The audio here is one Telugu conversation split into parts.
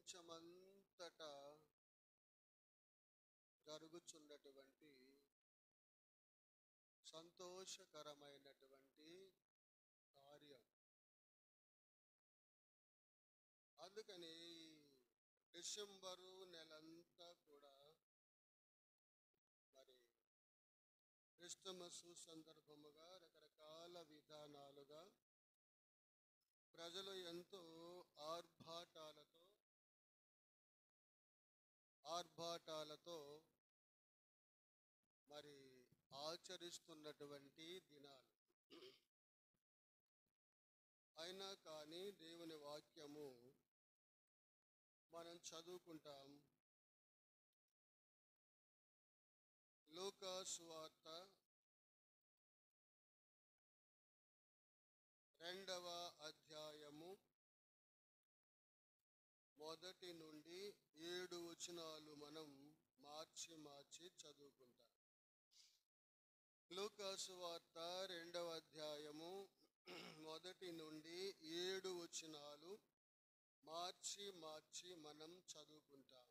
ప్రపంచమంతటా జరుగుచున్నటువంటి సంతోషకరమైనటువంటి కార్యం. అందుకని ఈ డిసెంబరు నెలంతా కూడా మరి క్రిస్టమస్ సందర్భముగా రకరకాల విధానాలుగా ప్రజలు ఎంతో ఆర్భాటాలతో మరి ఆచరిస్తున్నటువంటి దినాలు. అయినా కానీ దేవుని వాక్యము మనం చదువుకుంటాం. లూకా సువార్త 2వ అధ్యాయము 1 నుండి 7 వచనాలు మనం మార్చి చదువుకుంటాం. లూకా సువార్త 2వ అధ్యాయము 1 నుండి 7 వచనాలు మార్చి మనం చదువుకుంటాం.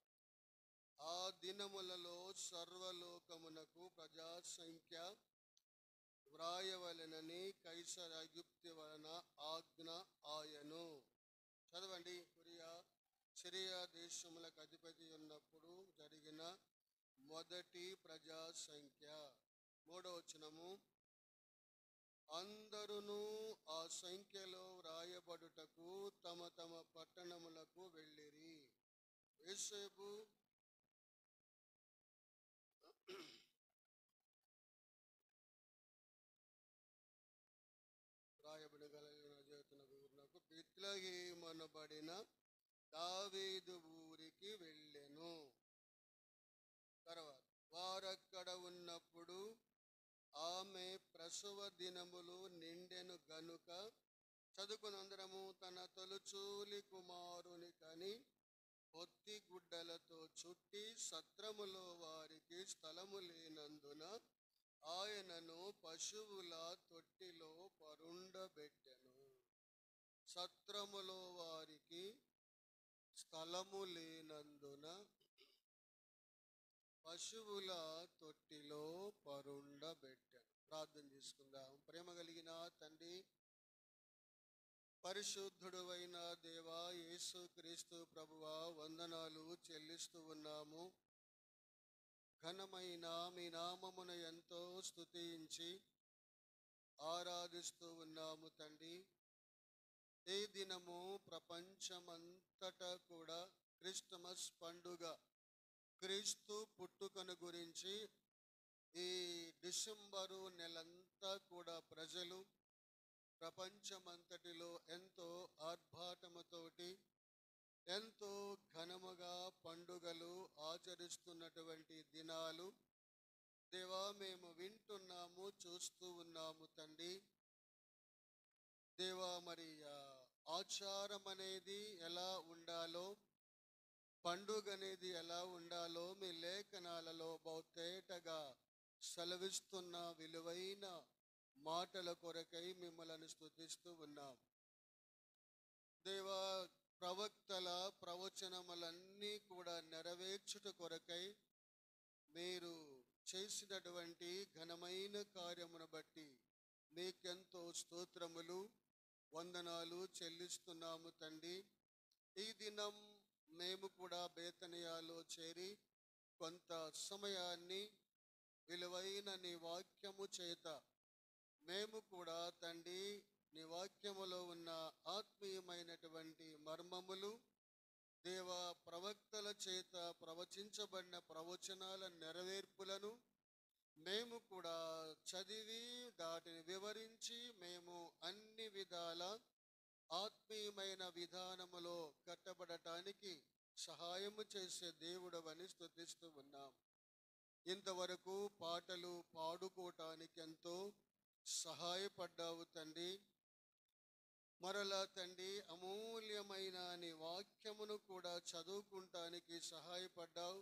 ఆ దినములలో సర్వలోకమునకు ప్రజాసంఖ్య వ్రాయవలెనని కైసర్ అగుప్తు వలన ఆజ్ఞ ఆయను. చదవండి. సిరియా దేశములకు అధిపతి ఉన్నప్పుడు జరిగిన మొదటి ప్రజాసంఖ్య. 3వ వచనము. అందరూ ఆ సంఖ్యలో వ్రాయబడుటకు తమ తమ పట్టణములకు వెళ్ళిరి. యేసేపు రాయబడగలిగిన చేతునకు బెత్లెహేమనబడిన దావీదు ఊరికి వెళ్ళెను. తర్వాత వారక్కడ ఉన్నప్పుడు ఆమె ప్రసవ దినములు నిండెను గనుక చదువుకునందరము తన తొలిచూలి కుమారుని కని పొత్తి గుడ్డలతో చుట్టి సత్రములో వారికి స్థలము లేనందున ఆయనను పశువుల తొట్టిలో పరుండబెట్టెను. సత్రములో వారికి స్థలము లేనందున పశువుల తొట్టిలో పరుండబెట్టెను. ప్రార్థన చేసుకుందాం. ప్రేమ కలిగిన తండ్రి, పరిశుద్ధుడు అయిన దేవా, యేసు క్రీస్తు ప్రభువా, వందనాలు చెల్లిస్తూ ఉన్నాము. ఘనమైన మీ నామమును ఎంతో స్తుతించి ఆరాధిస్తూ ఉన్నాము తండ్రి. ఈ దినము ప్రపంచమంతటా కూడా క్రిస్టమస్ పండుగ, క్రీస్తు పుట్టుకను గురించి ఈ డిసెంబరు నెలంతా కూడా ప్రజలు ప్రపంచమంతటిలో ఎంతో ఆర్భాటముతోటి ఎంతో ఘనముగా పండుగలు ఆచరిస్తున్నటువంటి దినాలు దేవా మేము వింటున్నాము, చూస్తూ ఉన్నాము తండ్రి. దేవా, మరి ఆచారం అనేది ఎలా ఉండాలో, పండుగ అనేది ఎలా ఉండాలో మీ లేఖనాలలో బహుతేటగా సెలవిస్తున్న విలువైన మాటల కొరకై మిమ్మల్ని స్తుతిస్తూ ఉన్నాం. దేవా, ప్రవక్తల ప్రవచనములన్నీ కూడా నెరవేర్చుట కొరకై మీరు చేసినటువంటి ఘనమైన కార్యమును బట్టి మీకెంతో స్తోత్రములు, వందనాలు చెల్లిస్తున్నాము తండ్రి. ఈ దినం మేము కూడా బేతనియాలో చేరి కొంత సమయాన్ని విలువైన నీ వాక్యము చేత మేము కూడా తండ్రి నీ వాక్యములో ఉన్న ఆత్మీయమైనటువంటి మర్మములు, దేవ ప్రవక్తల చేత ప్రవచించబడిన ప్రవచనాల నెరవేర్పులను మేము కూడా చదివి దాటిని వివరించి మేము అన్ని విధాల ఆత్మీయమైన విధానములో కట్టబడటానికి సహాయము చేసే దేవుడవని స్తుతిస్తూ ఉన్నాం. ఇంతవరకు పాటలు పాడుకోవటానికి ఎంతో సహాయపడ్డావు తండ్రి. మరలా తండ్రి అమూల్యమైన నీ వాక్యమును కూడా చదువుకుంటానికి సహాయపడ్డావు.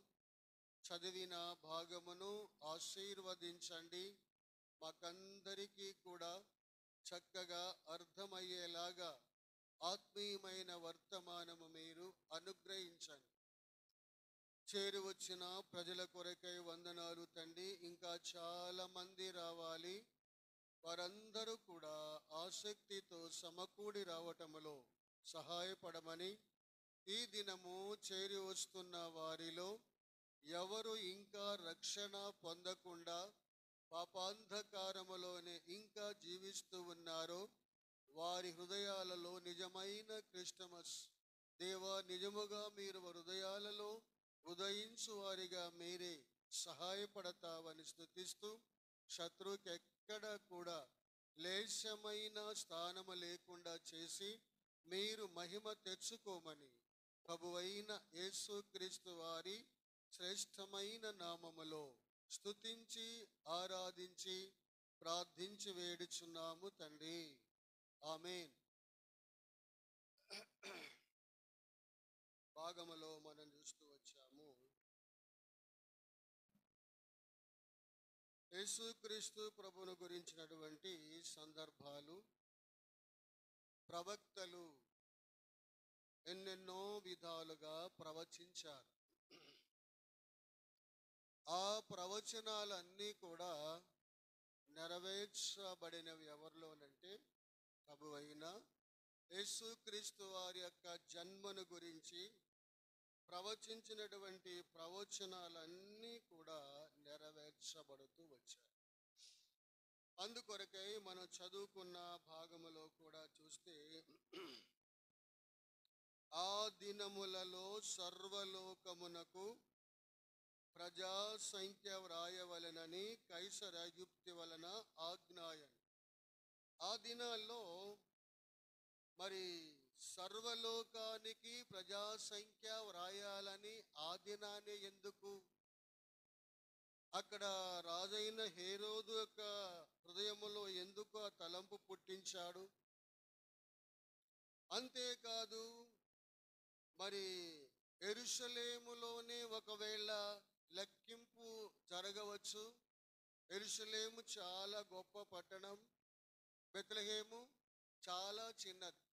చదివిన భాగమును ఆశీర్వదించండి. మాకందరికీ కూడా చక్కగా అర్థమయ్యేలాగా ఆత్మీయమైన వర్తమానము మీరు అనుగ్రహించండి. చేరి వచ్చిన ప్రజల కొరకై వందనాలు తండ్రి. ఇంకా చాలా మంది రావాలి. వారందరూ కూడా ఆసక్తితో సమకూడి రావటములో సహాయపడమని, ఈ దినము చేరి వస్తున్న వారిలో ఎవరు ఇంకా రక్షణ పొందకుండా పాపాంధకారములోనే ఇంకా జీవిస్తూ ఉన్నారో వారి హృదయాలలో నిజమైన క్రిస్టమస్ దేవా, నిజముగా మీరు హృదయాలలో ఉదయించు వారిగా మీరే సహాయపడతావని స్తుతిస్తూ, శత్రువుకి ఎక్కడ కూడా లేశమైన స్థానము లేకుండా చేసి మీరు మహిమ తెచ్చుకోమని ప్రభువైన యేసుక్రీస్తు వారి శ్రేష్టమైన నామములో స్తుతించి ఆరాధించి ప్రార్థించి వేడుచున్నాము తండ్రి. ఆమేన్. భాగములో మనం చూస్తూ వచ్చాము, యేసుక్రీస్తు ప్రభువును గురించినటువంటి సందర్భాలు. ప్రవక్తలు ఎన్నెన్నో విధాలుగా ప్రవచించారు. ఆ ప్రవచనాలన్నీ కూడా నెరవేర్చబడినవి ఎవరిలోనంటే ప్రభువైన యేసుక్రీస్తు వారి యొక్క జన్మను గురించి ప్రవచించినటువంటి ప్రవచనాలన్నీ కూడా నెరవేర్చబడుతూ వచ్చాయి. అందుకొరకై మనం చదువుకున్న భాగములో కూడా చూస్తే, ఆ దినములలో సర్వలోకమునకు ప్రజా సంఖ్య వ్రాయవలెనని కైసర అగుప్తు వలన ఆజ్ఞాయను. ఆ దినాల్లో మరి సర్వలోకానికి ప్రజా సంఖ్య వ్రాయాలని ఆ దినాన్ని ఎందుకు? అక్కడ రాజైన హేరోదు యొక్క హృదయములో ఎందుకు ఆ తలంపు పుట్టించాడు? అంతేకాదు, మరి యెరూషలేములోనే ఒకవేళ లెక్కింపు జరగవచ్చు. యెరూషలేము చాలా గొప్ప పట్టణం, బెత్లెహేము చాలా చిన్నది.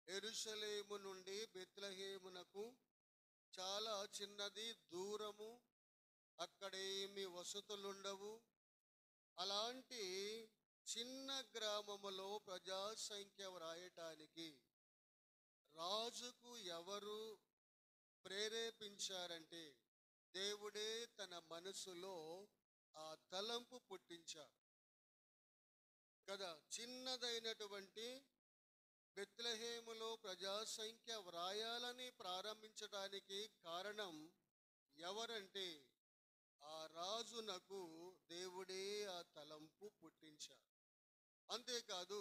యెరూషలేము నుండి బెత్లెహేమునకు చాలా చిన్నది దూరము, అక్కడేమి వసతులుండవు. అలాంటి చిన్న గ్రామములో ప్రజా సంఖ్య వ్రాయటానికి రాజుకు ఎవరు ప్రేరేపించారంటే దేవుడే తన మనసులో ఆ తలంపు పుట్టించాడు కదా. చిన్నదైనటువంటి బెత్లెహేములో ప్రజా సంఖ్య వ్రాయాలని ప్రారంభించడానికి కారణం ఎవరంటే ఆ రాజునకు దేవుడే ఆ తలంపు పుట్టించాడు. అంతేకాదు,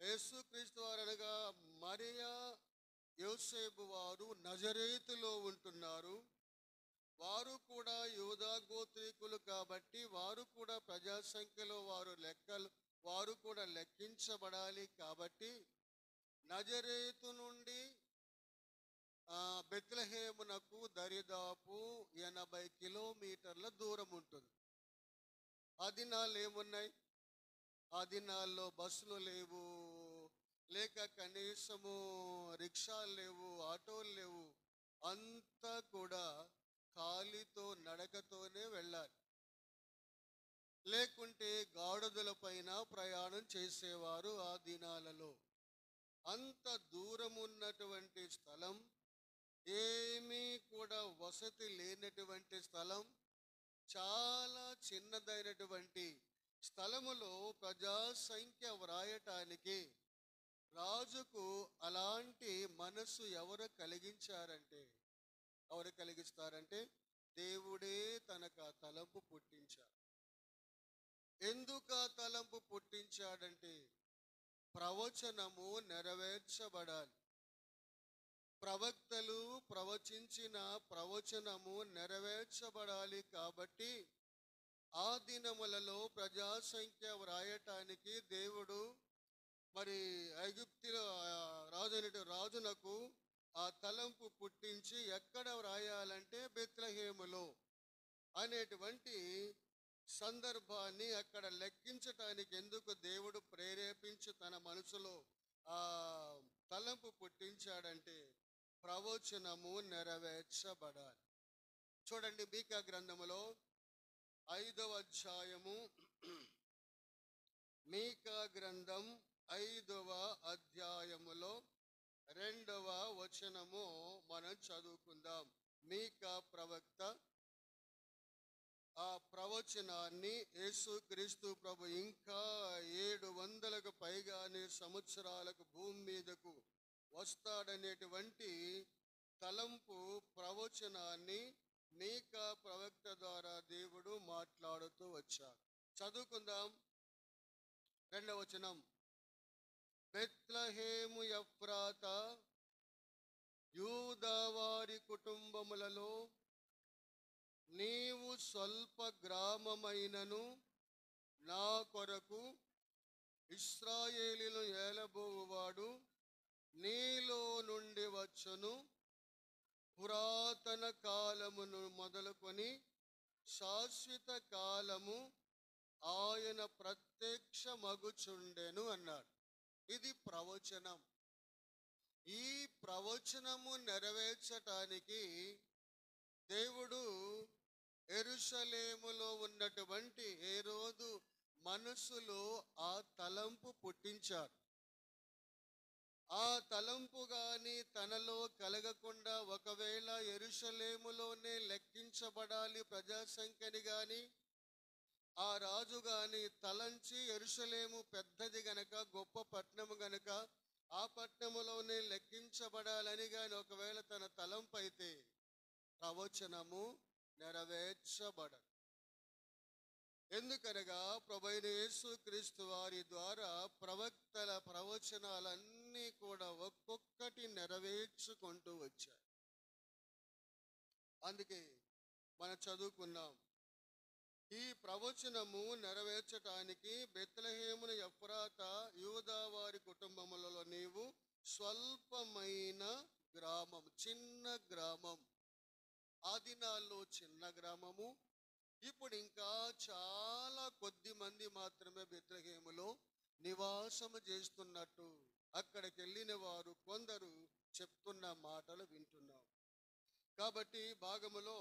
యేసుక్రీస్తు వారు అనగా మరియా యోసేపు వారు నజరేతులో ఉంటున్నారు. వారు కూడా యూదా గోత్రీకులు కాబట్టి వారు కూడా ప్రజా సంఖ్యలో వారు కూడా లెక్కించబడాలి. కాబట్టి నజరేతు నుండి బెత్లెహేమునకు దరిదాపు 80 కిలోమీటర్ల దూరం ఉంటుంది. ఆ దినాల్లో ఏమున్నాయి? ఆ దినాల్లో బస్సులు లేవు, లేక కనీసము రిక్షాలు లేవు, ఆటోలు లేవు. అంతా కూడా కాలితో నడకతోనే వెళ్ళాలి, లేకుంటే గాడిదల పైన ప్రయాణం చేసేవారు. ఆ దినాలలో అంత దూరం ఉన్నటువంటి స్థలం, ఏమీ కూడా వసతి లేనటువంటి స్థలం, చాలా చిన్నదైనటువంటి స్థలములో ప్రజా సంఖ్య వ్రాయటానికి రాజుకు అలాంటి మనసు ఎవరు కలిగిస్తారంటే దేవుడే తనకు ఆ తలంపు పుట్టించాడు. ఎందుకు ఆ తలంపు పుట్టించాడంటే ప్రవచనము నెరవేర్చబడాలి. ప్రవక్తలు ప్రవచించిన ప్రవచనము నెరవేర్చబడాలి. కాబట్టి ఆ దినములలో ప్రజా సంఖ్య వ్రాయటానికి దేవుడు మరి ఐగుప్తులో రాజునకు ఆ తలంపు పుట్టించి ఎక్కడ వ్రాయాలంటే బెత్లెహేములో అనేటువంటి సందర్భాన్ని అక్కడ లెక్కించటానికి ఎందుకు దేవుడు ప్రేరేపించి తన మనసులో ఆ తలంపు పుట్టించాడంటే ప్రవచనము నెరవేర్చబడాలి. చూడండి, మీకా గ్రంథములో 5వ అధ్యాయము, మీకా గ్రంథం 5వ అధ్యాయములో 2వ వచనము మనం చదువుకుందాం. మీకా ప్రవక్త ఆ ప్రవచనాన్ని యేసుక్రీస్తు ప్రభు ఇంకా 700కు పైగానే సంవత్సరాలకు భూమి మీదకు వస్తాడనేటువంటి తలంపు ప్రవచనాన్ని మీకా ప్రవక్త ద్వారా దేవుడు మాట్లాడుతూ వచ్చాడు. చదువుకుందాం. 2వ వచనం. బెత్లెహేము ఎఫ్రాతా, యూదావారి కుటుంబములలో నీవు స్వల్ప గ్రామమైనను నా కొరకు ఇశ్రాయేలును ఏలబోవువాడు నీలో నుండి వచ్చును. పురాతన కాలమును మొదలుకొని శాశ్వత కాలము ఆయన ప్రత్యక్ష మగుచుండెను అన్నాడు. ఇది ప్రవచనం. ఈ ప్రవచనము నెరవేర్చటానికి దేవుడు యెరూషలేములో ఉన్నటువంటి హేరోదు మనసులో ఆ తలంపు పుట్టించాడు. ఆ తలంపు గాని తనలో కలగకుండా, ఒకవేళ యెరూషలేములోనే లెక్కించబడాలి ప్రజాసంఖ్యని గాని, ఆ రాజు గాని తలంచి యెరూషలేము పెద్దది గనక, గొప్ప పట్టణము గనక ఆ పట్టణములోనే లెక్కించబడాలని గాని ఒకవేళ తన తలంపు అయితే ప్రవచనము నెరవేర్చబడదు. ఎందుకనగా ప్రభువైన యేసుక్రీస్తు వారి ద్వారా ప్రవక్తల ప్రవచనాలన్నీ కూడా ఒక్కొక్కటి నెరవేర్చుకుంటూ వచ్చాయి. అందుకే మనం చదువుకున్నాం, ఈ ప్రవచనము నెరవేర్చటానికి బెత్లెహేమును ఎఫ్రాతా, యూదా వారి కుటుంబములలో నీవు స్వల్పమైన గ్రామం, చిన్న గ్రామం. ఆ దినాల్లో చిన్న గ్రామము. ఇప్పుడు ఇంకా చాలా కొద్ది మంది మాత్రమే బెత్లెహేములో నివాసము చేస్తున్నట్టు అక్కడికి వెళ్ళిన వారు కొందరు చెప్తున్న మాటలు వింటున్నాం. కాబట్టి భాగములో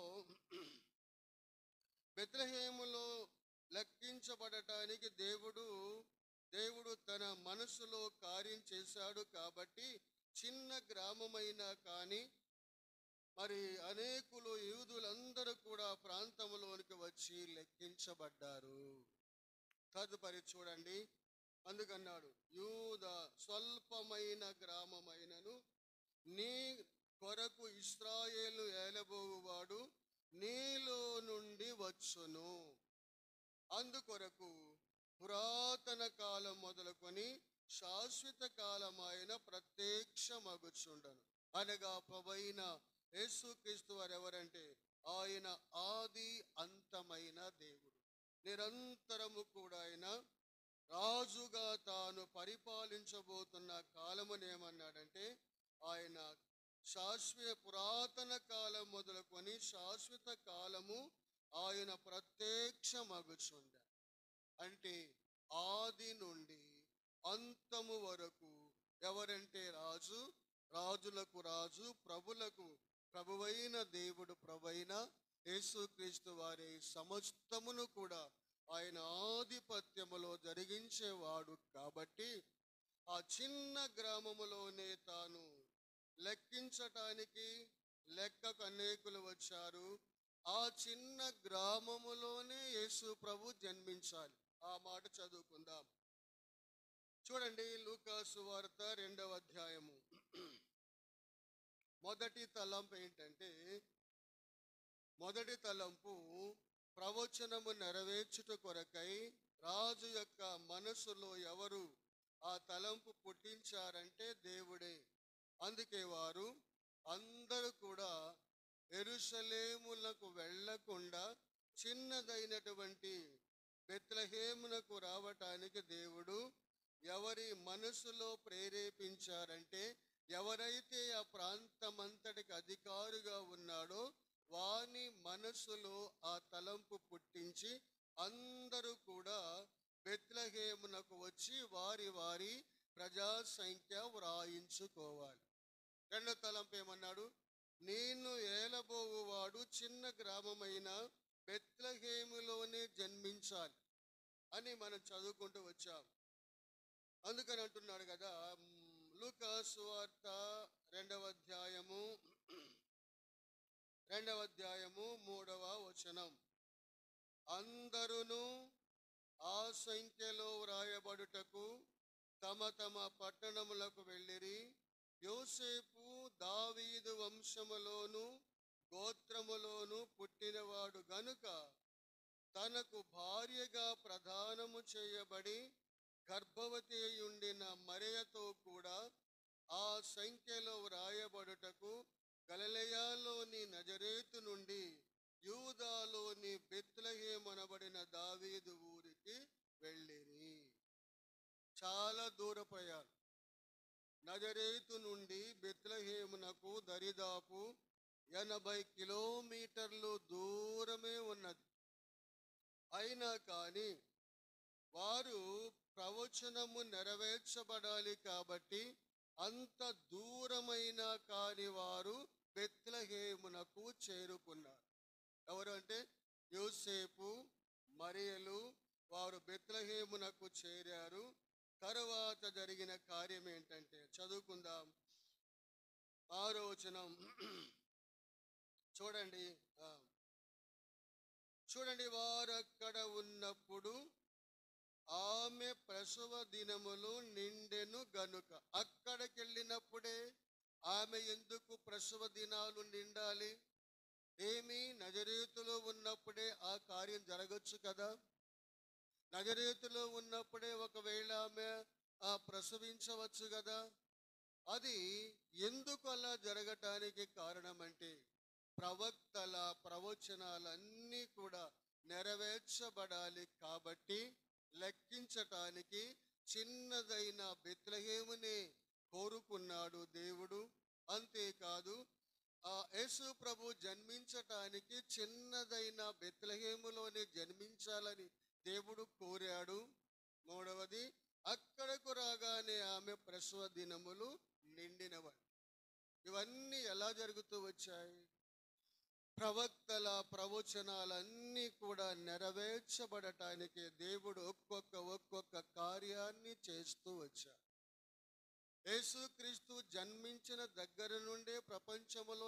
బెత్లెహేములో లెక్కించబడటానికి దేవుడు తన మనసులో కార్యం చేశాడు. కాబట్టి చిన్న గ్రామమైనా కానీ మరి అనేకులు యూదులందరూ కూడా ప్రాంతంలోనికి వచ్చి లెక్కించబడ్డారు. తదుపరి చూడండి, అందుకన్నాడు, యూదా స్వల్పమైన గ్రామమైనను నీ కొరకు ఇశ్రాయేలు ఏలబోవువాడు నీలో నుండి వచ్చును. అందుకొరకు పురాతన కాలం మొదలుకొని శాశ్వత కాలమైన ప్రత్యక్షమగుచుండను. అనగా ప్రభువైన యేసుక్రీస్తు వారు ఎవరంటే ఆయన ఆది అంతమైన దేవుడు. నిరంతరము కూడా ఆయన రాజుగా తాను పరిపాలించబోతున్న కాలమునేమన్నాడంటే ఆయన పురాతన కాలం మొదలుకొని శాశ్వత కాలము ఆయన ప్రత్యక్షమగుచుండ. అంటే ఆది నుండి అంతము వరకు ఎవరంటే రాజు, రాజులకు రాజు, ప్రభులకు ప్రభువైన దేవుడు, ప్రభువైన యేసుక్రీస్తు వారి సమస్తమును కూడా ఆయన ఆధిపత్యములో జరిగించేవాడు. కాబట్టి ఆ చిన్న గ్రామములోనే తాను లెక్కించటానికి లెక్కకు అనేకులు వచ్చారు. ఆ చిన్న గ్రామములోనే యేసు ప్రభు జన్మించాలి. ఆ మాట చదువుకుందాం. చూడండి, లూకా సువార్త 2వ అధ్యాయము. మొదటి తలంపు ఏంటంటే, మొదటి తలంపు ప్రవచనము నెరవేర్చుట కొరకై రాజు యొక్క మనసులో ఎవరు ఆ తలంపు పుట్టించారంటే దేవుడే. అందుకే వారు అందరూ కూడా యెరూషలేములకు వెళ్ళకుండా చిన్నదైనటువంటి బెత్లెహేమునకు రావటానికి దేవుడు ఎవరి మనసులో ప్రేరేపించారంటే, ఎవరైతే ఆ ప్రాంతమంతటికి అధికారిగా ఉన్నాడో వాని మనసులో ఆ తలంపు పుట్టించి అందరూ కూడా బెత్లెహేమునకు వచ్చి వారి వారి ప్రజా సంఖ్య వ్రాయించుకోవాలి. రెండో తలంపు ఏమన్నాడు? నేను ఏలబోవువాడు చిన్న గ్రామమైన బెత్లెహేములోనే జన్మించాలి అని మనం చదువుకుంటూ వచ్చాం. అందుకని అంటున్నాడు కదా, లూకా సువార్త రెండవ అధ్యాయము 3వ వచనం, అందరూ ఆ సంఖ్యలో వ్రాయబడుటకు తమ తమ పట్టణములకు వెళ్ళిరి. యోసేపు దావీదు వంశములోను గోత్రములోను పుట్టినవాడు గనుక తనకు భార్యగా ప్రదానము చేయబడి గర్భవతి ఉండిన మరియతో కూడా ఆ సంఖ్యలో వ్రాయబడుటకు గలిలయలోని నజరేతు నుండి యూదాలోని బెత్లెహేమనబడిన దావీదు ఊరికి వెళ్ళిరి. చాలా దూర ప్రయాణం. నజరేతు నుండి బెత్లెహేమునకు దరిదాపు 80 కిలోమీటర్లు దూరమే ఉన్నది. అయినా కానీ వారు ప్రవచనము నెరవేర్చబడాలి కాబట్టి అంత దూరమైనా కాని వారు బెత్లెహేమునకు చేరుకున్నారు. ఎవరు అంటే యోసేపు మరియలు వారు బెత్లెహేమునకు చేరారు. తరువాత జరిగిన కార్యం ఏంటంటే చదువుకుందాం. 6వ వచనం చూడండి. వారు అక్కడ ఉన్నప్పుడు ఆమె ప్రసవ దినములు నిండెను గనుక. అక్కడికి వెళ్ళినప్పుడే ఆమె ఎందుకు ప్రసవ దినాలు నిండాలి? ఏమి నజరేతులో ఉన్నప్పుడే ఆ కార్యం జరగచ్చు కదా. నజరేతులో ఉన్నప్పుడే ఒకవేళ ఆమె ప్రసవించవచ్చు కదా. అది ఎందుకు అలా జరగటానికి కారణం అంటే ప్రవక్తల ప్రవచనాలన్నీ కూడా నెరవేర్చబడాలి కాబట్టి లెక్కించటానికి చిన్నదైన బెత్లెహేమునే కోరుకున్నాడు దేవుడు. అంతేకాదు యేసు ప్రభు జన్మించటానికి చిన్నదైన బెత్లెహేములోనే జన్మించాలని దేవుడు కోరాడు. మూడవది, అక్కడకు రాగానే ఆమె ప్రసవ దినములు నిండినవి. ఇవన్నీ ఎలా జరుగుతూ వచ్చాయి? ప్రవక్తల ప్రవచనాలన్నీ కూడా నెరవేర్చబడటానికి దేవుడు ఒక్కొక్క కార్యాన్ని చేస్తూ వచ్చాడు. యేసుక్రీస్తు జన్మించిన దగ్గర నుండే ప్రపంచంలో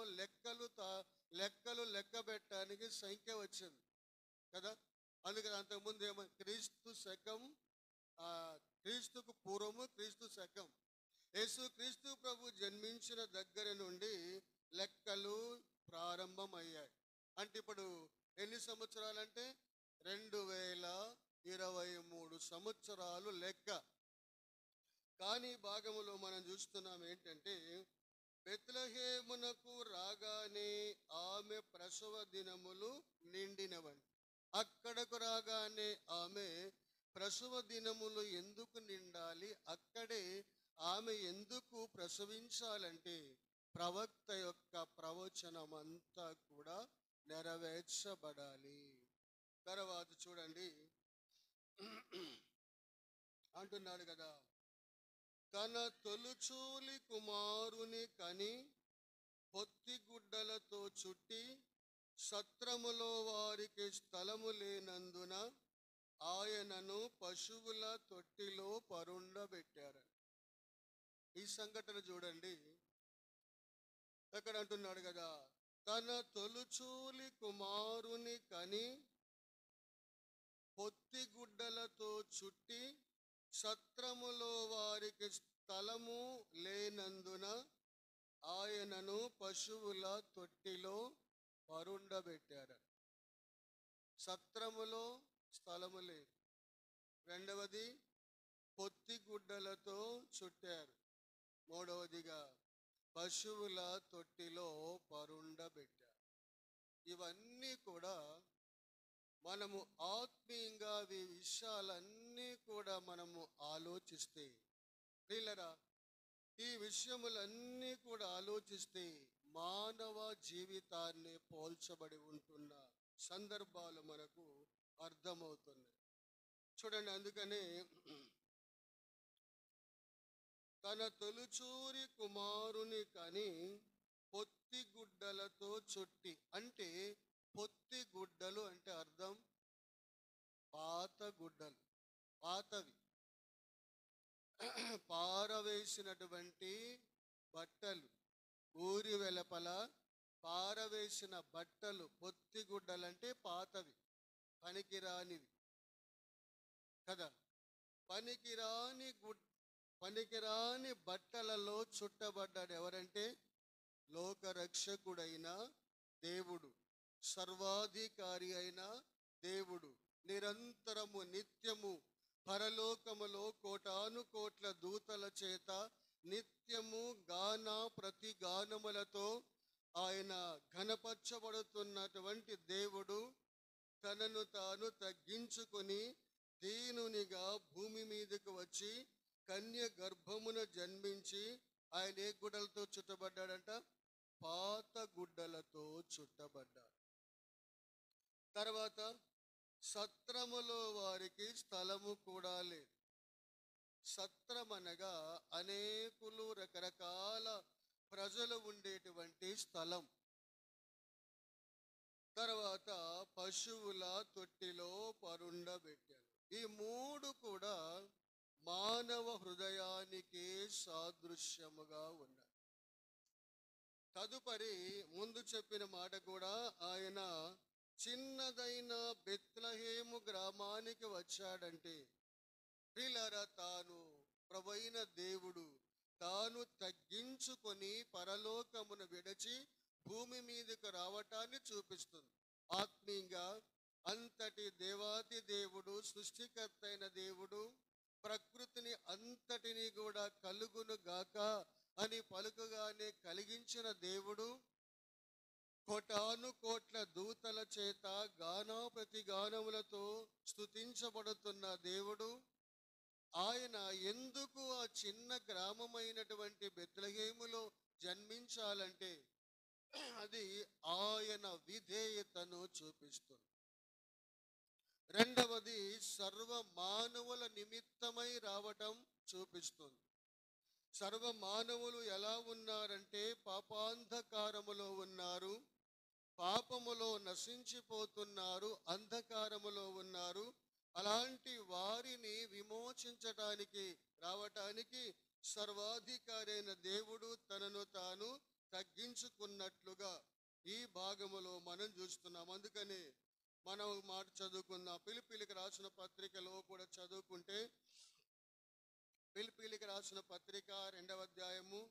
లెక్కలు లెక్క పెట్టడానికి సంఖ్య వచ్చింది కదా. అందుకని అంతకుముందు ఏమో క్రీస్తుకు పూర్వము, క్రీస్తు శకం. యేసుక్రీస్తు ప్రభు జన్మించిన దగ్గర నుండి లెక్కలు ప్రారంభమయ్యాయి. అంటే ఇప్పుడు ఎన్ని సంవత్సరాలంటే 2023 సంవత్సరాలు లెక్క. కానీ భాగములో మనం చూస్తున్నాం ఏంటంటే బెత్లెహేమునకు రాగానే ఆమె ప్రసవ దినములు నిండినవండి. అక్కడకు రాగానే ఆమె ప్రసవ దినములు ఎందుకు నిండాలి? అక్కడే ఆమె ఎందుకు ప్రసవించాలంటే ప్రవక్త యొక్క ప్రవచనం అంతా కూడా నెరవేర్చబడాలి. తర్వాత చూడండి అంటున్నాడు కదా, తన తొలుచూలి కుమారుని కని పొత్తిగుడ్డలతో చుట్టి సత్రములో వారికి స్థలము లేనందున ఆయనను పశువుల తొట్టిలో పరుండబెట్టారు. ఈ సంఘటన చూడండి. అక్కడ అంటున్నాడు కదా, తన తొలుచూలి కుమారుని కని పొత్తిగుడ్డలతో చుట్టి సత్రములో వారికి స్థలము లేనందున ఆయనను పశువుల తొట్టిలో పరుండబెట్టారు. సత్రములో స్థలము లేదు. రెండవది, పొత్తిగుడ్డలతో చుట్టారు. మూడవదిగా పశువుల తొట్టిలో పరుండబెట్టారు. ఇవన్నీ కూడా మనము ఆత్మీయంగా ఈ విషయాలన్నీ కూడా మనము ఆలోచిస్తే, ప్రియులారా, ఈ విషయములన్నీ కూడా ఆలోచిస్తే మానవ జీవితాన్ని పోల్చబడి ఉంటున్న సందర్భాలు మనకు అర్థమవుతున్నాయి. చూడండి, అందుకనే తన తొలిచూరి కుమారుని కని పొత్తి గుడ్డలతో చుట్టి. అంటే పొత్తి గుడ్డలు అంటే అర్థం పాత గుడ్డలు, పాతవి, పారవేసినటువంటి బట్టలు, ఊరి వెలపల పారవేసిన బట్టలు. పొత్తి గుడ్డలంటే పాతవి, పనికిరానివి కదా. పనికిరాని బట్టలలో చుట్టబడ్డాడు. ఎవరంటే లోకరక్షకుడైన దేవుడు, సర్వాధికారి అయిన దేవుడు. నిరంతరము నిత్యము పరలోకములో కోటాను కోట్ల దూతల చేత నిత్యము ప్రతి గానములతో ఆయన ఘనపరచబడుతున్నటువంటి దేవుడు తనను తాను తగ్గించుకొని దీనునిగా భూమి మీదకు వచ్చి కన్య గర్భమున జన్మించి ఆయన ఏ గుడ్డలతో చుట్టబడ్డాడంట? పాత గుడ్డలతో చుట్టబడ్డాడు. తర్వాత సత్రములో వారికి స్థలము కూడా లేదు. సత్రం అనగా అనేకులు, రకరకాల ప్రజలు ఉండేటువంటి స్థలం. తర్వాత పశువుల తొట్టిలో పరుండబెట్టాను. ఈ మూడు కూడా మానవ హృదయానికి సాదృశ్యముగా ఉన్నాయి. తదుపరి ముందు చెప్పిన మాట కూడా ఆయన చిన్నదైన బెత్లెహేము గ్రామానికి వచ్చాడంటే ప్రియులారా, తాను ప్రభువైన దేవుడు తాను తగ్గించుకొని పరలోకమును విడిచి భూమి మీదకు రావటాన్ని చూపిస్తుంది. ఆత్మీయంగా అంతటి దేవాది దేవుడు, సృష్టికర్త అయిన దేవుడు, ప్రకృతిని అంతటిని కూడా కలుగును గాక అని పలుకగానే కలిగించిన దేవుడు, కోటాను కోట్ల దూతల చేత ప్రతి గానములతో స్తుతించబడుతున్న దేవుడు, ఆయన ఎందుకు ఆ చిన్న గ్రామమైనటువంటి బెత్లెహేములో జన్మించాలంటే అది ఆయన విధేయతను చూపిస్తుంది. రెండవది సర్వ మానవుల నిమిత్తమై రావటం చూపిస్తుంది. సర్వ మానవులు ఎలా ఉన్నారంటే పాపాంధకారములో ఉన్నారు, పాపములో నశించిపోతున్నారు, అంధకారములో ఉన్నారు. అలాంటి వారిని విమోచించటానికి రావటానికి సర్వాధికారి అయిన దేవుడు తనను తాను తగ్గించుకున్నట్లుగా ఈ భాగములో మనం చూస్తున్నాం. అందుకని మనం మాట చదువుకుందాం. ఫిలిప్పీలకు రాసిన పత్రికలో కూడా చదువుకుంటే, ఫిలిప్పీలకు రాసిన పత్రిక 2వ అధ్యాయము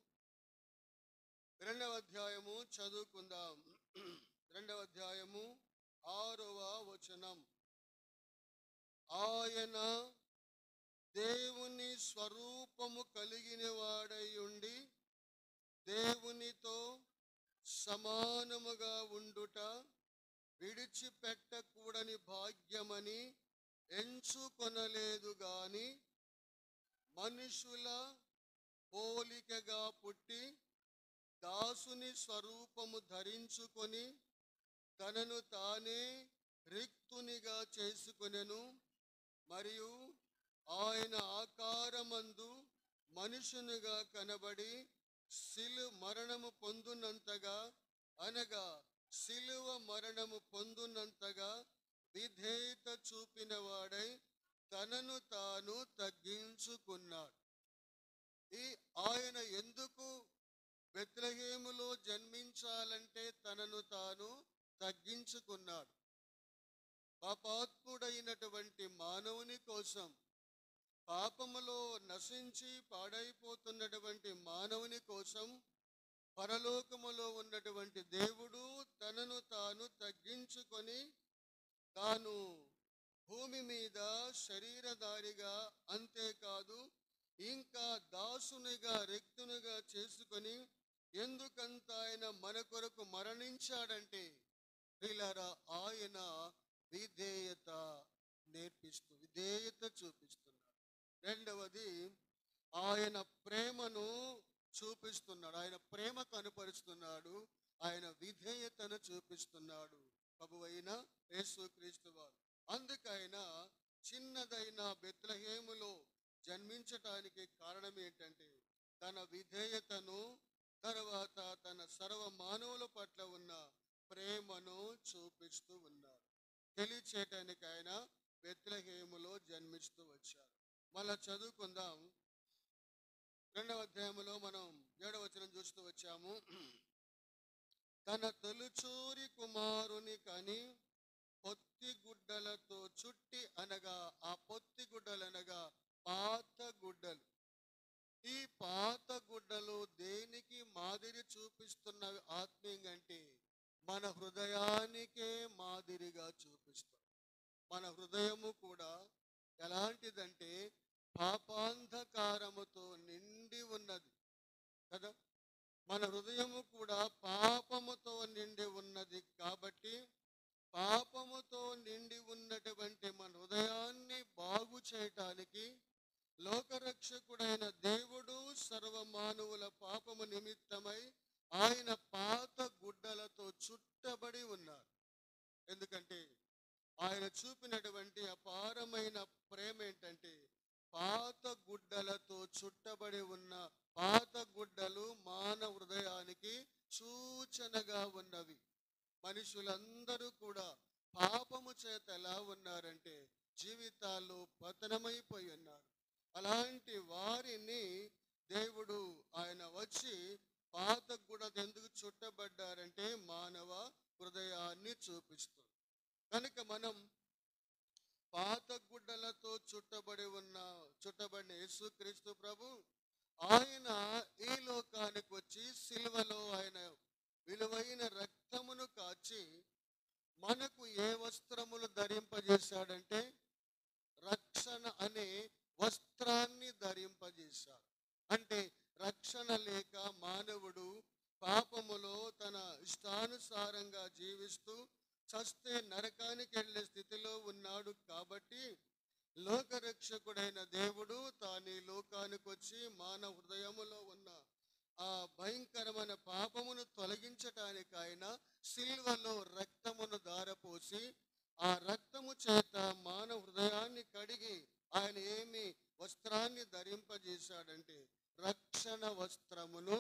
చదువుకుందాం. 2వ అధ్యాయము 6వ వచనం. ఆయన దేవుని స్వరూపము కలిగిన వాడై ఉండి దేవునితో సమానముగా ఉండుట విడిచిపెట్టకూడని భాగ్యమని ఎంచుకొనలేదు గాని మనుషుల పోలికగా పుట్టి దాసుని స్వరూపము ధరించుకొని తనను తానే రిక్తునిగా చేసుకొనెను. మరియు ఆయన ఆకారమందు మనుషునిగా కనబడి మరణము పొందునంతగా, అనగా సిలువ మరణము పొందునంతగా విధేయత చూపిన వాడై తనను తాను తగ్గించుకున్నాడు. ఆయన ఎందుకు బెత్లెహేములో జన్మించాలంటే తనను తాను తగ్గించుకున్నాడు. పాపాత్ముడైనటువంటి మానవుని కోసం, పాపములో నశించి పాడైపోతున్నటువంటి మానవుని కోసం పరలోకములో ఉన్నటువంటి దేవుడు తనను తాను తగ్గించుకొని తాను భూమి మీద శరీరధారిగా, అంతేకాదు ఇంకా దాసునిగా, రిక్తునిగా చేసుకొని ఎందుకంత ఆయన మన కొరకు మరణించాడంటే ప్రియులారా, ఆయన విధేయత చూపిస్తున్నాడు. రెండవది ఆయన ప్రేమను చూపిస్తున్నాడు. ఆయన ప్రేమ కనపరుస్తున్నాడు, ఆయన విధేయతను చూపిస్తున్నాడు ప్రభువైన యేసుక్రీస్తు వారు. అందుకైన చిన్నదైన బెత్లెహేములో జన్మించటానికి కారణం ఏంటంటే తన విధేయతను, తర్వాత తన సర్వ మానవుల పట్ల ఉన్న ప్రేమను చూపిస్తూ ఉన్నారు. తెలియచేయటానికి ఆయన బెత్లెహేములో జన్మిస్తూ వచ్చారు. మళ్ళా చదువుకుందాం. 2వ అధ్యాయంలో మనం 7వ వచనం చూస్తూ వచ్చాము. తన తొలిచూరి కుమారుని కని పొత్తి గుడ్డలతో చుట్టి, అనగా ఆ పొత్తి గుడ్డలనగా పాత గుడ్డలు. ఈ పాత గుడ్డలు దేనికి మాదిరి చూపిస్తున్నవి ఆత్మీయంగా అంటే మన హృదయానికే మాదిరిగా చూపిస్తాం. మన హృదయము కూడా ఎలాంటిదంటే పాపాంధకారముతో నిండి ఉన్నది కదా. మన హృదయము కూడా పాపముతో నిండి ఉన్నది. కాబట్టి పాపముతో నిండి ఉన్నటువంటి మన హృదయాన్ని బాగు చేయటానికి లోకరక్షకుడైన దేవుడు సర్వమానవుల పాపము నిమిత్తమై ఆయన పాత గుడ్డలతో చుట్టబడి ఉన్నారు. ఎందుకంటే ఆయన చూపినటువంటి అపారమైన ప్రేమ ఏంటంటే పాత గుడ్డలతో చుట్టబడి ఉన్న పాత గుడ్డలు మానవ హృదయానికి సూచనగా ఉన్నవి. మనుషులందరూ కూడా పాపము చేత ఎలా ఉన్నారంటే జీవితాల్లో పతనమైపోయి ఉన్నారు. అలాంటి వారిని దేవుడు ఆయన వచ్చి పాత గుడ్డ ఎందుకు చుట్టబడ్డారంటే మానవ హృదయాన్ని చూపిస్తుంది. కనుక మనం పాత గుడ్డలతో చుట్టబడిన యేసుక్రీస్తు ప్రభు ఆయన ఈ లోకానికి వచ్చి సిలువలో ఆయన విలువైన రక్తమును కాచి మనకు ఏ వస్త్రములు ధరింపజేశాడంటే రక్షణ అనే వస్త్రాన్ని ధరింపజేశాడు. అంటే రక్షణ లేక మానవుడు పాపములో తన ఇష్టానుసారంగా జీవిస్తూ చస్తే నరకానికి వెళ్ళే స్థితిలో ఉన్నాడు. కాబట్టి లోకరక్షకుడైన దేవుడు తాను ఈ లోకానికి వచ్చి మానవ హృదయములో ఉన్న ఆ భయంకరమైన పాపమును తొలగించటానికి ఆయన సిల్వలో రక్తమును ధారపోసి ఆ రక్తము చేత మానవ హృదయాన్ని కడిగి ఆయన ఏమి వస్త్రాన్ని ధరింపజేశాడంటే రక్షణ వస్త్రమును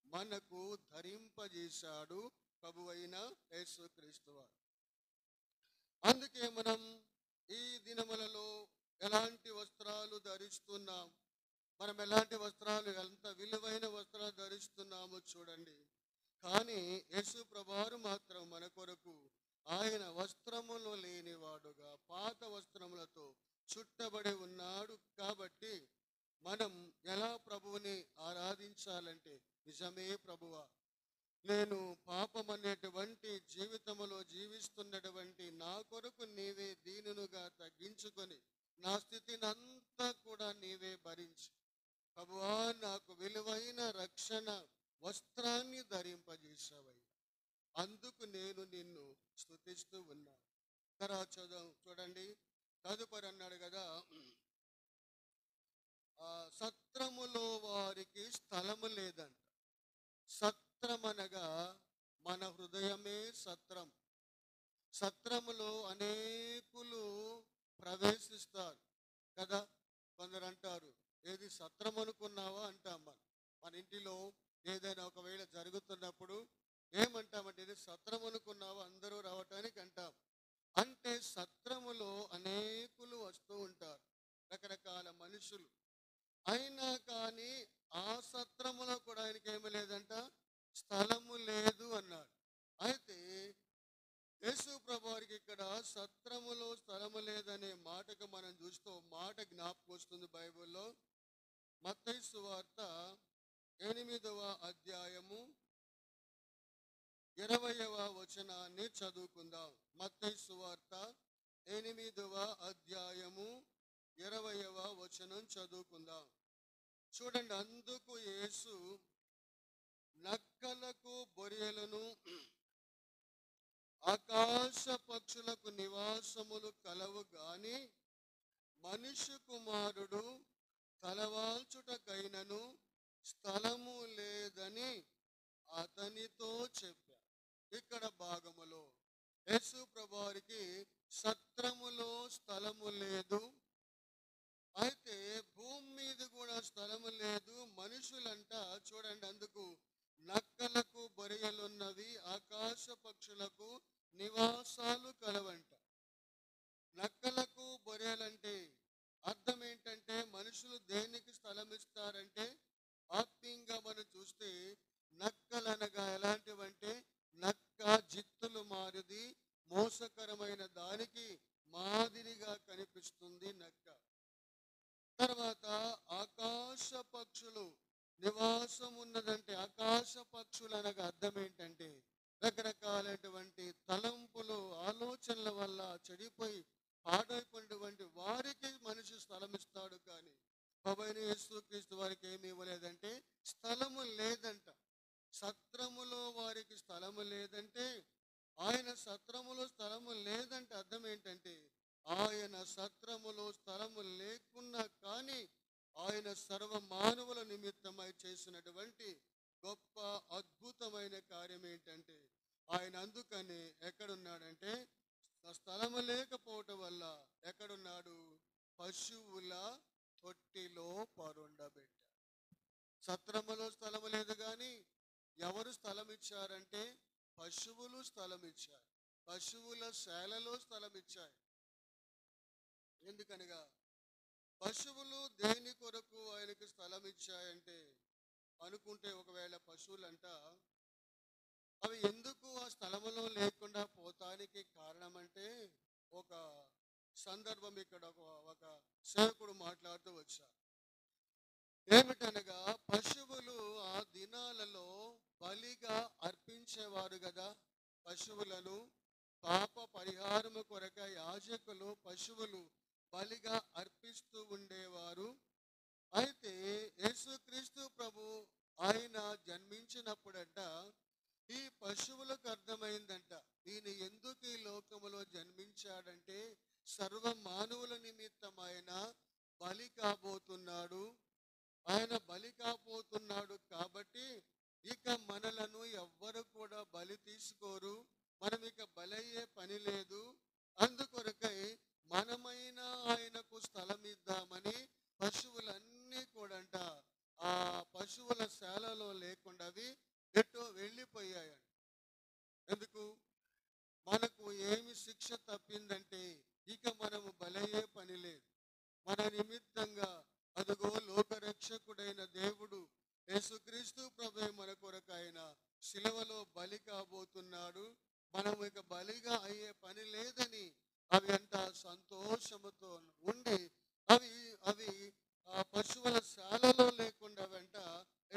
మనకు ధరింపజేశాడు ప్రభువైన యేసుక్రీస్తు వారు. అందుకే మనం ఈ దినములలో ఎలాంటి వస్త్రాలు ధరిస్తున్నాం, మనం ఎలాంటి వస్త్రాలు, ఎంత విలువైన వస్త్రాలు ధరిస్తున్నామో చూడండి. కానీ యేసు ప్రభువారు మాత్రం మన కొరకు ఆయన వస్త్రములు లేనివాడుగా పాత వస్త్రములతో చుట్టబడి ఉన్నాడు. కాబట్టి మనం ఎలా ప్రభువుని ఆరాధించాలంటే నిజమే ప్రభువా, నేను పాపం అనేటువంటి జీవితములో జీవిస్తున్నటువంటి నా కొరకు నీవే దీనునుగా తగ్గించుకొని నా స్థితిని అంతా కూడా నీవే భరించి ప్రభువా నాకు విలువైన రక్షణ వస్త్రాన్ని ధరింపజేశావయ్యా, అందుకు నేను నిన్ను స్తుతిస్తూ ఉన్నాను. తర్వాత చూడండి, తదుపరి అన్నాడు కదా, సత్రములో వారికి స్థలము లేదంట. సత్రం అనగా మన హృదయమే సత్రం. సత్రములో అనేకులు ప్రవేశిస్తారు కదా. కొందరు అంటారు, ఏది సత్రం అనుకున్నావా అంటాం. మన ఇంటిలో ఏదైనా ఒకవేళ జరుగుతున్నప్పుడు ఏమంటామంటే ఇది సత్రం అనుకున్నావా, అందరూ రావటానికి అంటాం. అంటే సత్రములో అనేకులు వస్తూ ఉంటారు, రకరకాల మనుషులు. అయినా కానీ ఆ సత్రములో కూడా ఆయనకి ఏమీ లేదంట, స్థలము లేదు అన్నాడు. అయితే యేసు ప్రభువారికి ఇక్కడ సత్రములో స్థలము లేదనే మాటకు మనం చూస్తూ మాట జ్ఞాపకం వస్తుంది బైబిల్లో. మత్తయి సువార్త 8వ అధ్యాయము 20వ వచనాన్ని చదువుకుందాం. మత్తయి సువార్త 8వ అధ్యాయము 20వ వచనం చదువుకుందాం. చూడండి, అందుకు యేసు నక్కలకు బొరియలను ఆకాశ పక్షులకు నివాసములు కలవు గాని మనుష్య కుమారుడు తలవాల్చుటకైనను స్థలము లేదని అతనితో చెప్పారు. ఇక్కడ భాగములో యేసు ప్రభువారికి సత్రములో స్థలము లేదు, అయితే భూమి మీద కూడా స్థలము లేదు. మనుషులంట చూడండి, అందుకు నక్కలకు బొరియలున్నవి, ఆకాశ పక్షులకు నివాసాలు కలవంట. నక్కలకు బొరియలంటే అర్థం ఏంటంటే, మనుషులు దేనికి స్థలం ఇస్తారంటే, ఆత్మీయంగా మనం చూస్తే నక్కలనగా ఎలాంటివంటే, నక్క జిత్తులు మారిది, మోసకరమైన దానికి మాదిరిగా కనిపిస్తుంది నక్క. తర్వాత ఆకాశ పక్షులు నివాసం ఉన్నదంటే, ఆకాశ పక్షులు అనగా అర్థం ఏంటంటే, రకరకాలైనటువంటి తలంపులు ఆలోచనల వల్ల చెడిపోయి పాడైపోయినటువంటి వారికి మనిషి స్థలం ఇస్తాడు. కానీ ప్రభువైన యేసుక్రీస్తు వారికి ఏమి ఇవ్వలేదంటే, స్థలము లేదంట. సత్రములో వారికి స్థలము లేదంటే, ఆయన సత్రములో స్థలము లేదంటే అర్థం ఏంటంటే, ఆయన సత్రములో స్థలము లేకున్నా కానీ ఆయన సర్వ మానవుల నిమిత్తమై చేసినటువంటి గొప్ప అద్భుతమైన కార్యం ఏంటంటే, ఆయన అందుకని ఎక్కడున్నాడంటే, స్థలము లేకపోవటం వల్ల ఎక్కడున్నాడు? పశువుల తొట్టిలో పరుండబెట్టాడు. సత్రములో స్థలము లేదు కానీ ఎవరు స్థలం ఇచ్చారంటే, పశువులు స్థలం ఇచ్చారు. పశువుల శాలలో స్థలం ఇచ్చాయి. ఎందుకనగా పశువులు దేని కొరకు ఆయనకి స్థలం ఇచ్చాయంటే, అనుకుంటే ఒకవేళ పశువులంట అవి ఎందుకు ఆ స్థలములో లేకుండా పోతానికి కారణమంటే, ఒక సందర్భం ఇక్కడ ఒక సేవకుడు మాట్లాడుతూ వచ్చారు. ఏమిటనగా, పశువులు ఆ దినాలలో బలిగా అర్పించేవారు కదా. పశువులను పాప పరిహారము కొరక యాజకులు పశువులు బలిగా అర్పిస్తూ ఉండేవారు. అయితే యేసుక్రీస్తు ప్రభు ఆయన జన్మించినప్పుడంట ఈ పశువులకు అర్థమైందంట, ఈయన ఎందుకు ఈ లోకములో జన్మించాడంటే, సర్వ మానవుల నిమిత్తం ఆయన బలి కాబోతున్నాడు. ఆయన బలి కాబోతున్నాడు కాబట్టి ఇక మనలను ఎవ్వరు కూడా బలి తీసుకోరు. మనం ఇక బలయ్యే పని లేదు. అందుకొరకై మనమైన ఆయనకు స్థలం ఇద్దామని పశువులన్నీ కూడంట ఆ పశువుల శాలలో లేకుండా అవి ఎటో వెళ్ళిపోయాయండి. ఎందుకు? మనకు ఏమి శిక్ష తప్పిందంటే, ఇక మనము బలయ్యే పని లేదు. మన నిమిత్తంగా అదుగో లోకరక్షకుడైన దేవుడు యేసుక్రీస్తు ప్రభువే మన కొరకు ఆయన శిలువలో బలి కాబోతున్నాడు. మనం ఇక బలిగా అయ్యే పని లేదని అవి అంట సంతోషముతో ఉండి అవి అవి ఆ పశువుల శాలలో లేకుండా వెంట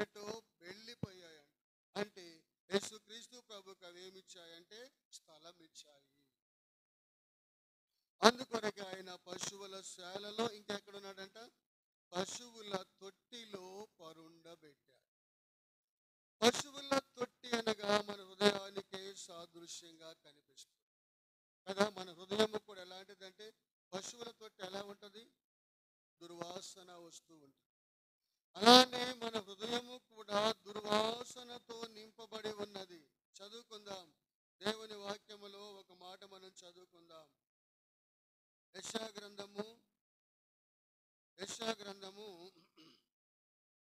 ఎటో వెళ్ళిపోయాయంట. అంటే యేసుక్రీస్తు ప్రభుకు అవి ఏమిచ్చాయంటే, స్థలం ఇచ్చాయి. అందుకొరకు ఆయన పశువుల శాలలో ఇంకెక్కడున్నాడంట, పశువుల తొట్టిలో పరుండబెట్టాడు. పశువుల తొట్టి అనగా మన హృదయానికి సాదృశ్యంగా కనిపిస్తుంది కదా. మన హృదయం కూడా ఎలాంటిదంటే, పశువుల తొట్టి ఎలా ఉంటుంది? దుర్వాసన వస్తూ ఉంటుంది. అలానే మన హృదయము కూడా దుర్వాసనతో నింపబడి ఉన్నది. చదువుకుందాం, దేవుని వాక్యములో ఒక మాట మనం చదువుకుందాం. యెషయా గ్రంథము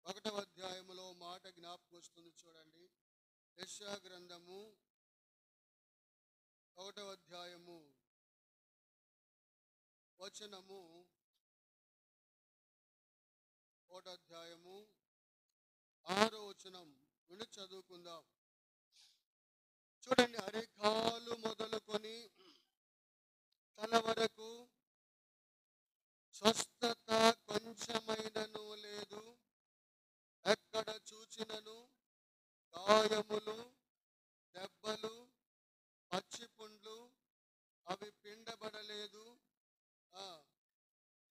1వ అధ్యాయములో మాట జ్ఞాపకం వస్తుంది. చూడండి, యెషయా గ్రంథము 1వ అధ్యాయము వచనము 1వ అధ్యాయము 6వ వచనం నుండి చదువుకుందాం. చూడండి, అరికాలు మొదలుకొని తల వరకు స్వస్థత కొంచెమైనను లేదు. ఎక్కడ చూచినను గాయములు, దెబ్బలు, పచ్చిపుండ్లు, అవి పిండబడలేదు.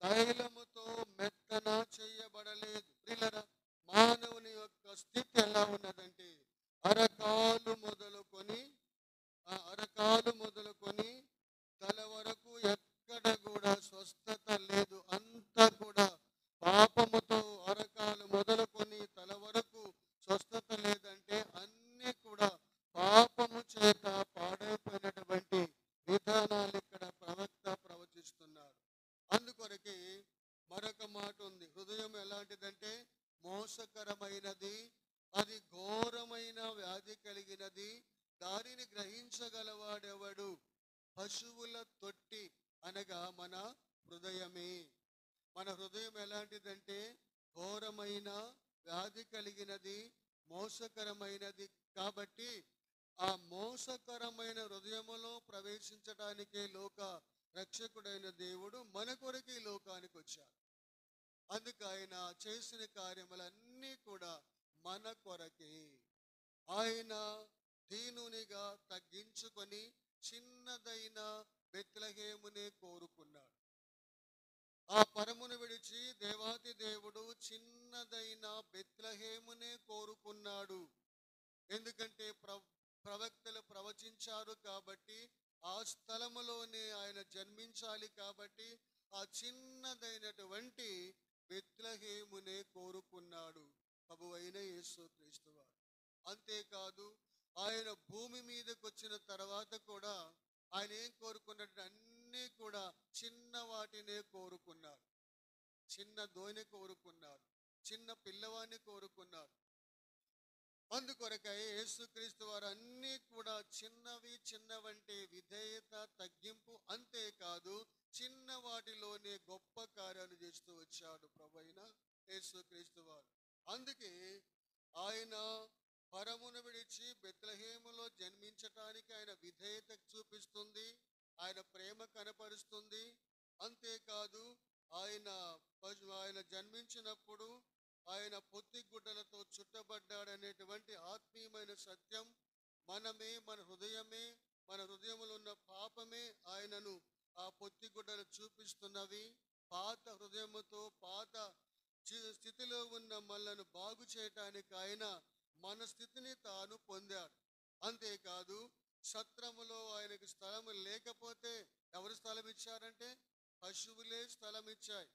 తైలముతో మెత్తన చేయబడలేదు. ప్రియులారా, మానవుని యొక్క స్థితి ఎలా ఉన్నదంటే, అరకాలు మొదలుకొని తల వరకు ఎక్కడ కూడా స్వస్థత లేదు. అంతా కూడా పాపముతో అరకాలు మొదలుకొని తల వరకు స్వస్థత లేదంటే అన్ని కూడా పాపము చేత పాడైపోయినటువంటి విధానాలు ఇక్కడ ప్రవక్త ప్రవచిస్తున్నారు. అందుకొరకే మరొక దానిని గ్రహించగలవాడెవడు? పశువుల తొట్టి అనగా మన హృదయమే. మన హృదయం ఎలాంటిదంటే ఘోరమైన వ్యాధి కలిగినది, మోసకరమైనది. కాబట్టి ఆ మోసకరమైన హృదయములో ప్రవేశించడానికే లోక రక్షకుడైన దేవుడు మన కొరకు ఈ లోకానికి వచ్చాడు. అందుకు ఆయన చేసిన కార్యములన్నీ కూడా మన కొరకే. ఆయన దీనునిగా తగ్గించుకొని చిన్నదైన బెత్లెహేమునే కోరుకున్నాడు. ఆ పరమును విడిచి దేవాతి దేవుడు చిన్నదైన బెత్లెహేమునే కోరుకున్నాడు. ఎందుకంటే ప్రవక్తలు ప్రవచించారు కాబట్టి, ఆ స్థలములోనే ఆయన జన్మించాలి కాబట్టి ఆ చిన్నదైనటువంటి బెత్లెహేమునే కోరుకున్నాడు ప్రభువైన యేసుక్రీస్తు వారు. అంతేకాదు, ఆయన భూమి మీదకి వచ్చిన తర్వాత కూడా ఆయన ఏం కోరుకున్నాడు? అన్నీ కూడా చిన్న వాటినే కోరుకున్నాడు. చిన్న దోణి కోరుకున్నాడు, చిన్న పిల్లవాడిని కోరుకున్నాడు. అందుకొరకై యేసుక్రీస్తు వారు అన్నీ కూడా చిన్నవంటే విధేయత, తగ్గింపు. అంతేకాదు, చిన్న వాటిలోనే గొప్ప కార్యాలు చేస్తూ వచ్చాడు ప్రభువైన యేసుక్రీస్తు వారు. అందుకే ఆయన పరమును విడిచి బెత్లెహేములో జన్మించటానికి ఆయన విధేయత చూపిస్తుంది, ఆయన ప్రేమ కనపరుస్తుంది. అంతేకాదు, ఆయన జన్మించినప్పుడు ఆయన పొత్తి గుడ్డలతో చుట్టబడ్డాడనేటువంటి ఆత్మీయమైన సత్యం మనమే, మన హృదయములో ఉన్న పాపమే ఆయనను ఆ పొత్తి గుడ్డలు చూపిస్తున్నవి. పాత హృదయముతో పాత స్థితిలో ఉన్న మనలను బాగు చేయటానికి ఆయన మన స్థితిని తాను పొందాడు. అంతేకాదు, సత్రములో ఆయనకు స్థలము లేకపోతే ఎవరు స్థలం ఇచ్చారంటే పశువులే స్థలం ఇచ్చాయి.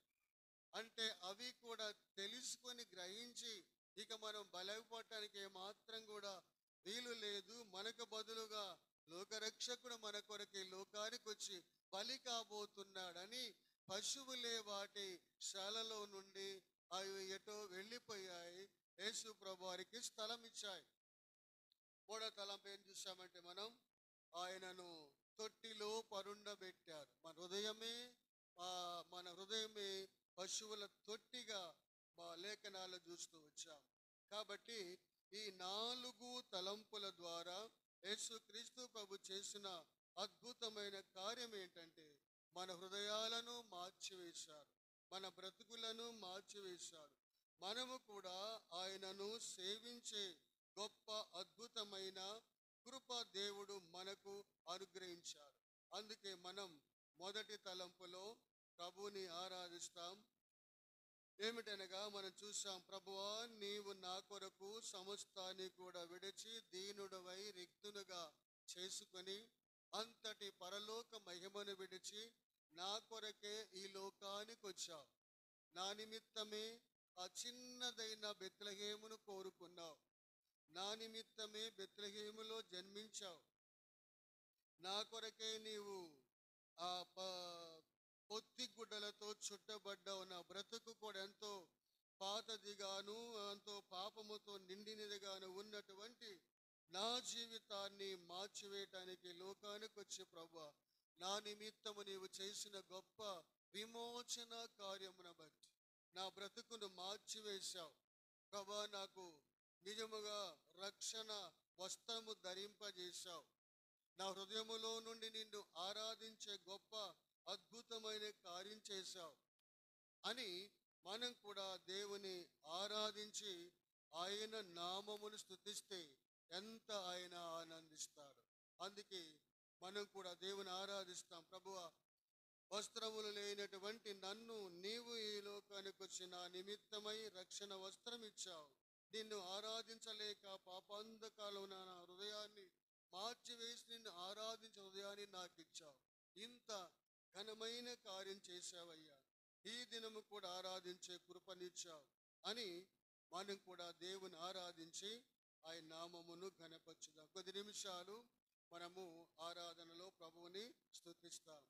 అంటే అవి కూడా తెలుసుకొని గ్రహించి ఇక మనం బలైపోవటానికి ఏమాత్రం కూడా వీలు లేదు, మనకు బదులుగా లోకరక్షకుడు మన కొరకే లోకానికి వచ్చి బలి కాబోతున్నాడని పశువులే వాటి శాలలో నుండి అవి ఎటో వెళ్ళిపోయాయి. యేసు ప్రభు వారికి స్థలం ఇచ్చాయి. మూడో తలంపు ఏం చూసామంటే, మనం ఆయనను తొట్టిలో పరుండబెట్టారు. మన హృదయమే పశువుల తొట్టిగా మా లేఖనాలు చూస్తూ వచ్చాం. కాబట్టి ఈ 4 తలంపుల ద్వారా యేసుక్రీస్తు ప్రభు చేసిన అద్భుతమైన కార్యం ఏంటంటే, మన హృదయాలను మార్చివేశాడు, మన బ్రతుకులను మార్చివేశాడు. మనము కూడా ఆయనను సేవించే గొప్ప అద్భుతమైన కృప దేవుడు మనకు అనుగ్రహించాడు. అందుకే మనం మొదటి తలంపులో ప్రభువుని ఆరాధిస్తాం. ఏమిటనగా మనం చూసాం, ప్రభువా నీవు నా కొరకు సమస్తాన్ని కూడా విడిచి దీనుడవై రిక్తునుగా చేసుకొని అంతటి పరలోక మహిమను విడిచి నా కొరకే ఈ లోకానికి వచ్చావు. నా నిమిత్తమే ఆ చిన్నదైన బెత్లెహేమును కోరుకున్నావు. నా నిమిత్తమే బెత్లెహేములో జన్మించావు. నా కొరకే నీవు ఆ పొత్తి గుడ్డలతో చుట్టబడ్డావు. నా బ్రతుకు కూడా ఎంతో పాతదిగాను, ఎంతో పాపముతో నిండినదిగాను ఉన్నటువంటి నా జీవితాన్ని మార్చివేయటానికి లోకానికి వచ్చే ప్రభువా, నా నిమిత్తము నీవు చేసిన గొప్ప విమోచన కార్యమును బట్టి నా బ్రతుకును మార్చివేశావు. ప్రభువా, నాకు నిజముగా రక్షణ వస్త్రము ధరింపజేశావు. నా హృదయములో నుండి నిన్ను ఆరాధించే గొప్ప అద్భుతమైన కార్యం చేశావు అని మనం కూడా దేవుని ఆరాధించి ఆయన నామమును స్తుతిస్తే ఎంత ఆయన ఆనందిస్తాడు. అందుకే మనం కూడా దేవుని ఆరాధిస్తాం. ప్రభువా, వస్త్రములు లేనటువంటి నన్ను నీవు ఈ లోకానికి వచ్చి నా నిమిత్తమై రక్షణ వస్త్రం ఇచ్చావు. నిన్ను ఆరాధించలేక పాపాంధకాలు నా హృదయాన్ని మార్చివేసి నిన్ను ఆరాధించే హృదయాన్ని నాకు ఇచ్చావు. ఇంత ఘనమైన కార్యం చేశావయ్యా, ఈ దినము కూడా ఆరాధించే కృపనిచ్చావు అని మనం కూడా దేవుని ఆరాధించి ఆయన నామమును ఘనపరచుదాం. కొద్ది నిమిషాలు మనము ఆరాధనలో ప్రభువుని స్తుతిస్తాం.